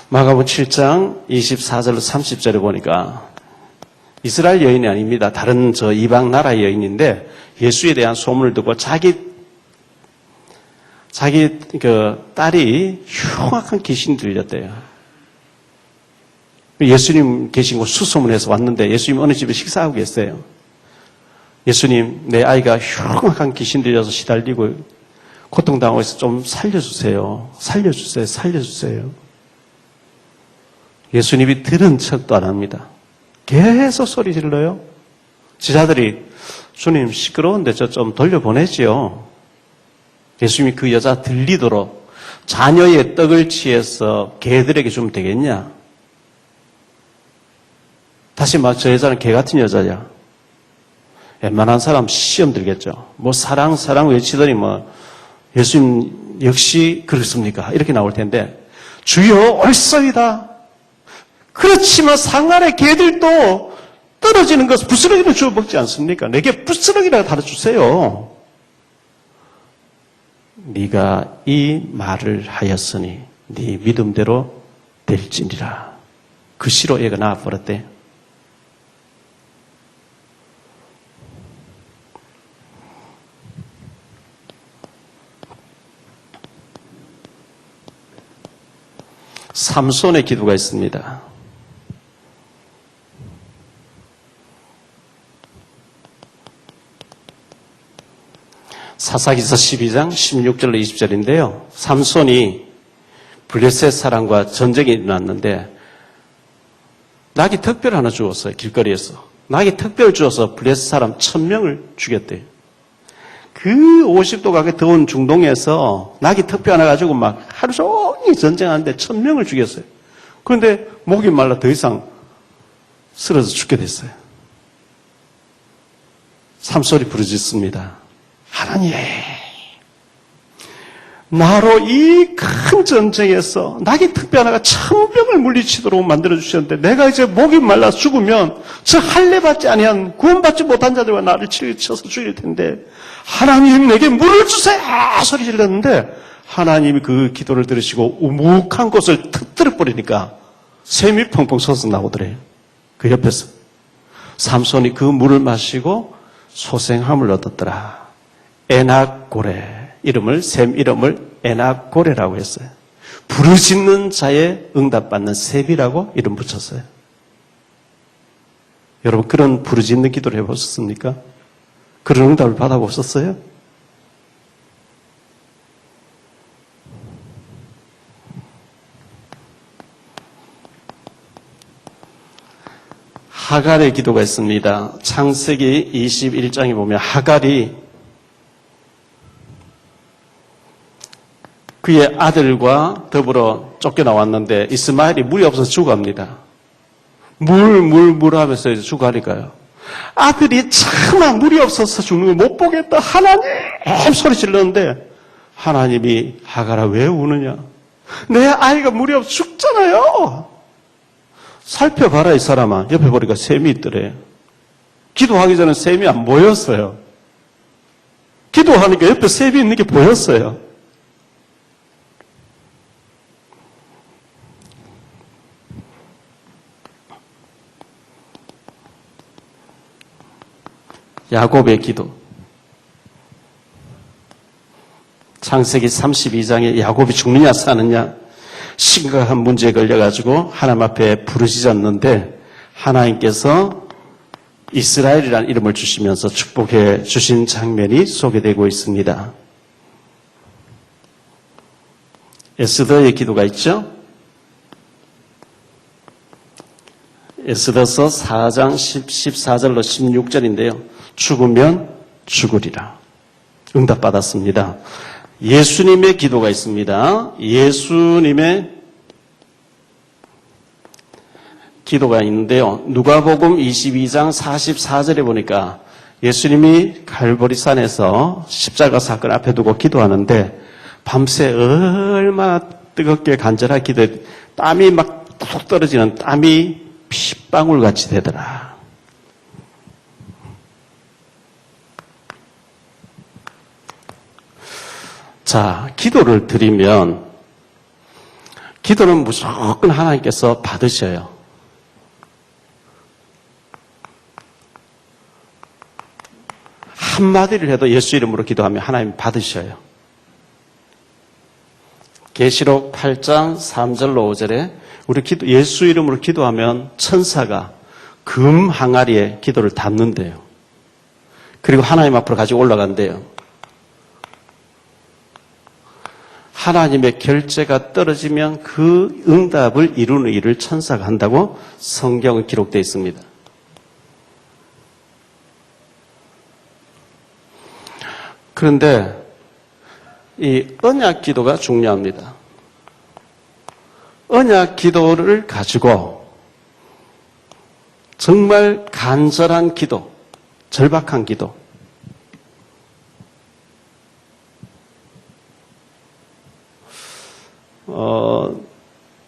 마가복음 7장 24절로 30절에 보니까 이스라엘 여인이 아닙니다. 다른 이방 나라의 여인인데 예수에 대한 소문을 듣고 자기 딸이 흉악한 귀신이 들렸대요. 예수님 계신 곳 수소문해서 왔는데 예수님 어느 집에 식사하고 계세요. 예수님, 내 아이가 흉악한 귀신 들려서 시달리고 고통당하고 있어 좀 살려주세요. 살려주세요. 예수님이 들은 척도 안 합니다. 계속 소리 질러요. 제자들이 주님 시끄러운데 저 좀 돌려보내지요. 예수님이 그 여자 들리도록 자녀의 떡을 취해서 개들에게 주면 되겠냐? 다시 막 저 여자는 개 같은 여자야. 웬만한 사람 시험 들겠죠. 뭐 사랑 외치더니 뭐 예수님 역시 그렇습니까? 이렇게 나올 텐데 주여 옳소이다. 그렇지만 상안의 개들도 떨어지는 것을 부스러기를 주워 먹지 않습니까? 내게 부스러기라고 가르쳐주세요. 네가 이 말을 하였으니 네 믿음대로 될지니라. 그 시로 애가 나와버렸대. 삼손의 기도가 있습니다. 사사기서 12장 16절로 20절인데요. 삼손이 블레셋 사람과 전쟁이 일어났는데 낙이 특별 하나 주었어요. 길거리에서. 낙이 특별 주어서 블레셋 사람 1000명을 죽였대요. 그 50도 가까이 더운 중동에서 낙이 특별 하나 가지고 막 하루 종일 전쟁하는데 1000명을 죽였어요. 그런데 목이 말라 더 이상 쓰러져 죽게 됐어요. 삼손이 부르짖습니다. 하나님, 나로 이 큰 전쟁에서 낙이 특별 하나가 1000명을 물리치도록 만들어주셨는데 내가 이제 목이 말라 죽으면 저 할례받지 아니한 구원받지 못한 자들과 나를 치러서 죽일 텐데 하나님 내게 물을 주세요! 소리 질렀는데 하나님이 그 기도를 들으시고 우묵한 곳을 터뜨려 버리니까 샘이 펑펑 솟아 나오더래요. 그 옆에서 삼손이 그 물을 마시고 소생함을 얻었더라. 에낙고레 샘 이름을 에낙고레라고 했어요. 부르짖는 자의 응답받는 샘이라고 이름 붙였어요. 여러분 그런 부르짖는 기도를 해보셨습니까? 그런 응답을 받아보셨어요? 하갈의 기도가 있습니다. 창세기 21장에 보면 하갈이 그의 아들과 더불어 쫓겨나왔는데 이스마엘이 물이 없어서 죽어갑니다. 물 하면서 죽어가니까요. 아들이 차마 물이 없어서 죽는 걸 못 보겠다. 하나님! 소리 질렀는데 하나님이 하갈아 왜 우느냐? 내 아이가 물이 없어 죽잖아요. 살펴봐라 이 사람아. 옆에 보니까 샘이 있더래. 기도하기 전에 샘이 안 보였어요. 기도하니까 옆에 샘이 있는 게 보였어요. 야곱의 기도. 창세기 32장에 야곱이 죽느냐 사느냐 심각한 문제에 걸려가지고 하나님 앞에 부르짖었는데 하나님께서 이스라엘이라는 이름을 주시면서 축복해 주신 장면이 소개되고 있습니다. 에스더의 기도가 있죠. 에스더서 4장 14절로 16절인데요. 죽으면 죽으리라. 응답받았습니다. 예수님의 기도가 있습니다. 예수님의 기도가 있는데요. 누가복음 22장 44절에 보니까 예수님이 갈보리산에서 십자가 사건 앞에 두고 기도하는데 밤새 얼마나 뜨겁게 간절하게 기도해 땀이 막 뚝 떨어지는 땀이 핏방울같이 되더라. 자, 기도를 드리면 기도는 무조건 하나님께서 받으셔요. 한마디를 해도 예수 이름으로 기도하면 하나님 받으셔요. 계시록 8장 3절로 5절에 우리 예수 이름으로 기도하면 천사가 금 항아리에 기도를 담는대요. 그리고 하나님 앞으로 가지고 올라간대요. 하나님의 결제가 떨어지면 그 응답을 이루는 일을 천사가 한다고 성경은 기록되어 있습니다. 그런데 이 언약 기도가 중요합니다. 언약 기도를 가지고 정말 간절한 기도, 절박한 기도,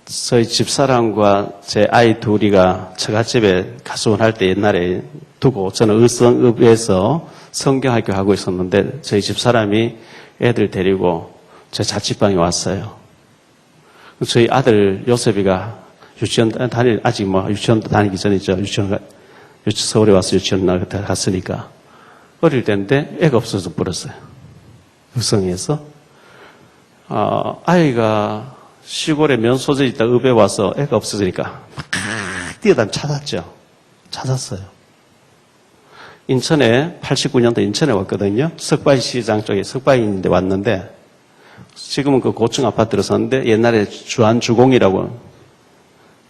저희 집사람과 제 아이 둘이가 처갓집에 가수원할 때 옛날에 두고 저는 의성읍에서 성경학교 하고 있었는데 저희 집사람이 애들 데리고 제 자취방에 왔어요. 저희 아들 요셉이가 유치원 아직 유치원도 다니기 전이죠. 서울에 와서 유치원 갔으니까. 어릴 때인데 애가 없어서 불었어요. 의성에서. 아이가 시골에 면소재 있다 읍에 와서 애가 없어지니까 막 뛰어다니 찾았어요. 인천에 89년도 인천에 왔거든요. 석바위시장 쪽에 석바위인데 왔는데 지금은 그 고층 아파트로 섰는데 옛날에 주안주공이라고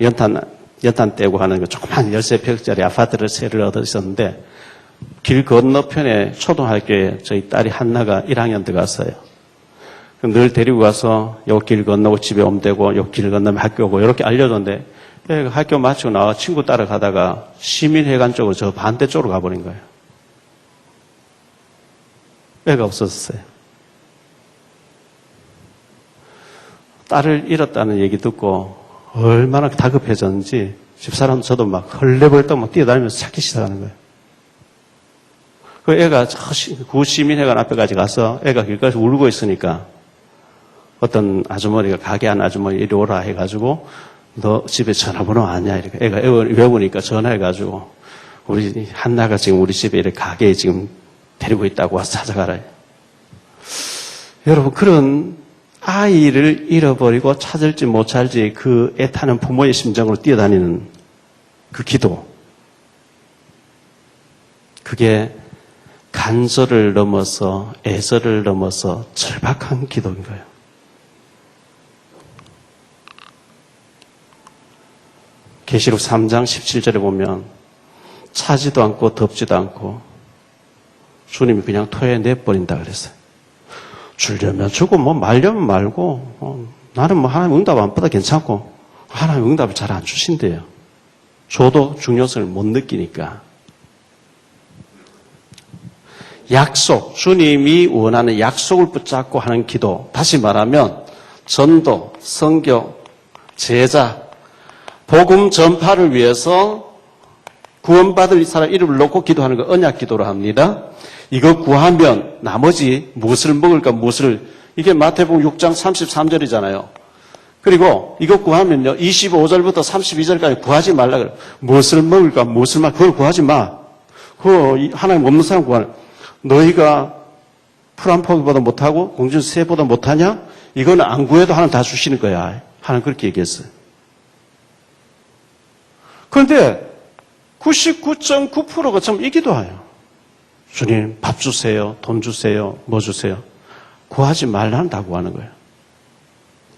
연탄 떼고 하는 거 조그만 13평짜리 아파트를 세를 얻어 있었는데 길 건너편에 초등학교에 저희 딸이 한나가 1학년 들어갔어요. 늘 데리고 가서 요 길 건너고 집에 오면 되고 요 길 건너면 학교 오고 이렇게 알려줬는데 애가 학교 마치고 나와 친구 따라가다가 시민회관 쪽으로 저 반대쪽으로 가버린 거예요. 애가 없었어요. 딸을 잃었다는 얘기 듣고 얼마나 다급해졌는지 집사람 저도 막 헐레벌떡 막 뛰어다니면서 찾기 시작하는 거예요. 그 애가 구 시민회관 앞에까지 가서 애가 길가에서 울고 있으니까 어떤 아주머니가 가게 한 아주머니 이리 오라 해가지고 너 집에 전화번호 아냐 이렇게 애가 외우니까 전화해가지고 우리 한나가 지금 우리 집에 이렇게 가게에 지금 데리고 있다고 와서 찾아가라. 여러분 그런 아이를 잃어버리고 찾을지 못 찾을지 그 애타는 부모의 심정으로 뛰어다니는 그 기도. 그게 간절을 넘어서 애절을 넘어서 절박한 기도인 거예요. 계시록 3장 17절에 보면 차지도 않고 덥지도 않고 주님이 그냥 토해내버린다 그랬어요. 주려면 주고 말려면 말고 나는 하나님 응답 안 받아 괜찮고 하나님 응답을 잘 안 주신대요. 줘도 중요성을 못 느끼니까. 약속, 주님이 원하는 약속을 붙잡고 하는 기도. 다시 말하면 전도, 선교, 제자, 복음 전파를 위해서 구원받을 사람 이름을 놓고 기도하는 거 언약 기도로 합니다. 이거 구하면 나머지 무엇을 먹을까 이게 마태복음 6장 33절이잖아요. 그리고 이거 구하면요 25절부터 32절까지 구하지 말라 그래요. 무엇을 먹을까 그걸 구하지 마. 그거 하나님 없는 사람 구하는. 너희가 풀 한 포기보다 못하고 공중 새보다 못하냐? 이거는 안 구해도 하나님 다 주시는 거야. 하나님 그렇게 얘기했어요. 그런데 99.9%가 참 이 기도해요. 주님 밥 주세요. 돈 주세요. 뭐 주세요. 구하지 말라는 다 구하는 거예요.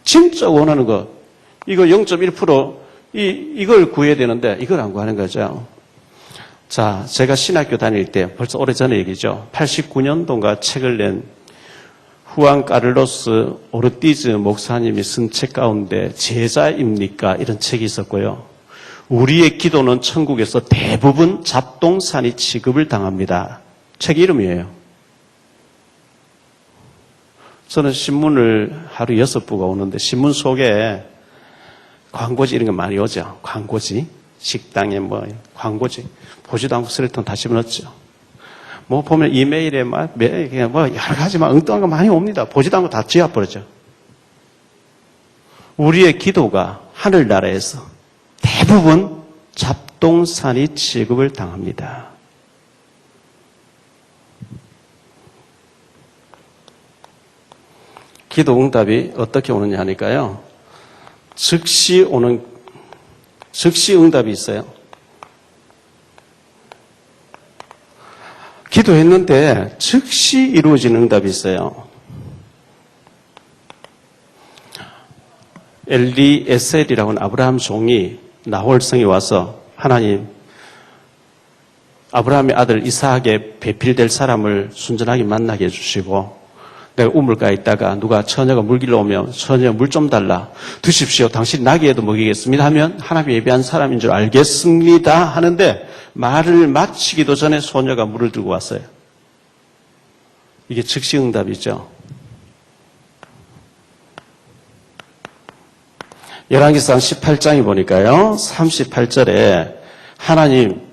진짜 원하는 거. 이거 0.1% 이걸 구해야 되는데 이걸 안 구하는 거죠. 자, 제가 신학교 다닐 때 벌써 오래전의 얘기죠. 89년도인가 책을 낸 후안 까를로스 오르티즈 목사님이 쓴 책 가운데 제자입니까? 이런 책이 있었고요. 우리의 기도는 천국에서 대부분 잡동사니 취급을 당합니다. 책 이름이에요. 저는 신문을 하루 6부가 오는데 신문 속에 광고지 이런 거 많이 오죠. 광고지. 식당에 광고지. 보지도 않고 쓰레기통 다 집어넣었죠. 보면 이메일에 여러 가지 엉뚱한 거 많이 옵니다. 보지도 않고 다 지워버리죠. 우리의 기도가 하늘나라에서 대부분 잡동사니 취급을 당합니다. 기도 응답이 어떻게 오느냐 하니까요. 즉시 응답이 있어요. 기도했는데 즉시 이루어지는 응답이 있어요. 엘리에셀이라고 하는 아브라함 종이 나홀성에 와서 하나님, 아브라함의 아들 이삭에게 배필될 사람을 순전하게 만나게 해주시고 내가 우물가에 있다가 누가 처녀가 물 길러 오면 처녀 물 좀 달라 드십시오. 당신 나귀에도 먹이겠습니다 하면 하나님 예비한 사람인 줄 알겠습니다 하는데 말을 마치기도 전에 소녀가 물을 들고 왔어요. 이게 즉시 응답이죠. 열왕기상 18장에 보니까요. 38절에 하나님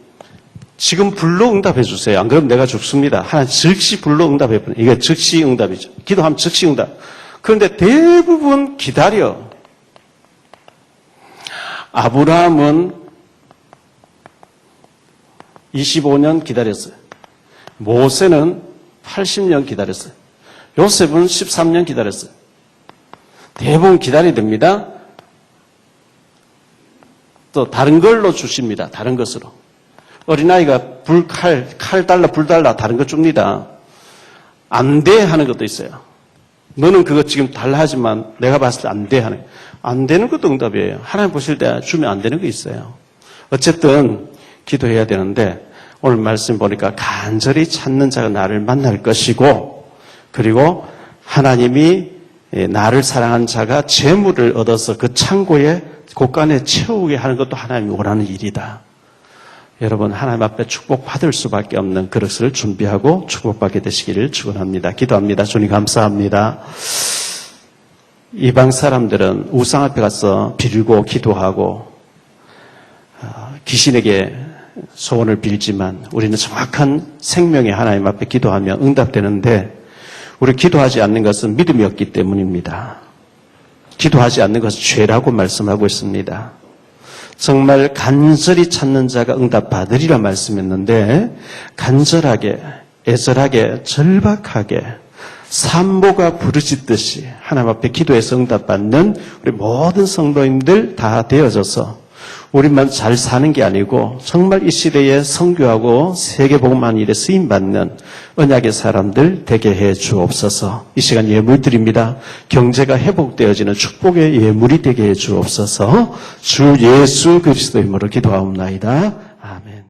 지금 불로 응답해 주세요. 안 그러면 내가 죽습니다. 하나님 즉시 불로 응답해 주세요. 이게 즉시 응답이죠. 기도하면 즉시 응답. 그런데 대부분 기다려. 아브라함은 25년 기다렸어요. 모세는 80년 기다렸어요. 요셉은 13년 기다렸어요. 대부분 기다려야 됩니다. 또 다른 걸로 주십니다. 다른 것으로. 어린아이가 칼 달라, 불 달라, 다른 거 줍니다. 안 돼 하는 것도 있어요. 너는 그거 지금 달라 하지만 내가 봤을 때 안 돼 하는. 안 되는 것도 응답이에요. 하나님 보실 때 주면 안 되는 거 있어요. 어쨌든 기도해야 되는데 오늘 말씀 보니까 간절히 찾는 자가 나를 만날 것이고 그리고 하나님이 나를 사랑한 자가 재물을 얻어서 그 창고에 곳간에 채우게 하는 것도 하나님이 원하는 일이다. 여러분 하나님 앞에 축복받을 수밖에 없는 그릇을 준비하고 축복받게 되시기를 축원합니다. 기도합니다. 주님 감사합니다. 이방 사람들은 우상 앞에 가서 빌고 기도하고 귀신에게 소원을 빌지만 우리는 정확한 생명의 하나님 앞에 기도하며 응답되는데 우리 기도하지 않는 것은 믿음이 없기 때문입니다. 기도하지 않는 것은 죄라고 말씀하고 있습니다. 정말 간절히 찾는 자가 응답받으리라 말씀했는데 간절하게, 애절하게, 절박하게 산모가 부르짖듯이 하나님 앞에 기도해서 응답받는 우리 모든 성도님들 다 되어져서 우리만 잘 사는 게 아니고 정말 이 시대에 선교하고 세계복음하는 일에 쓰임받는 언약의 사람들 되게 해 주옵소서. 이 시간 예물 드립니다. 경제가 회복되어지는 축복의 예물이 되게 해 주옵소서. 주 예수 그리스도의 이름으로 기도하옵나이다.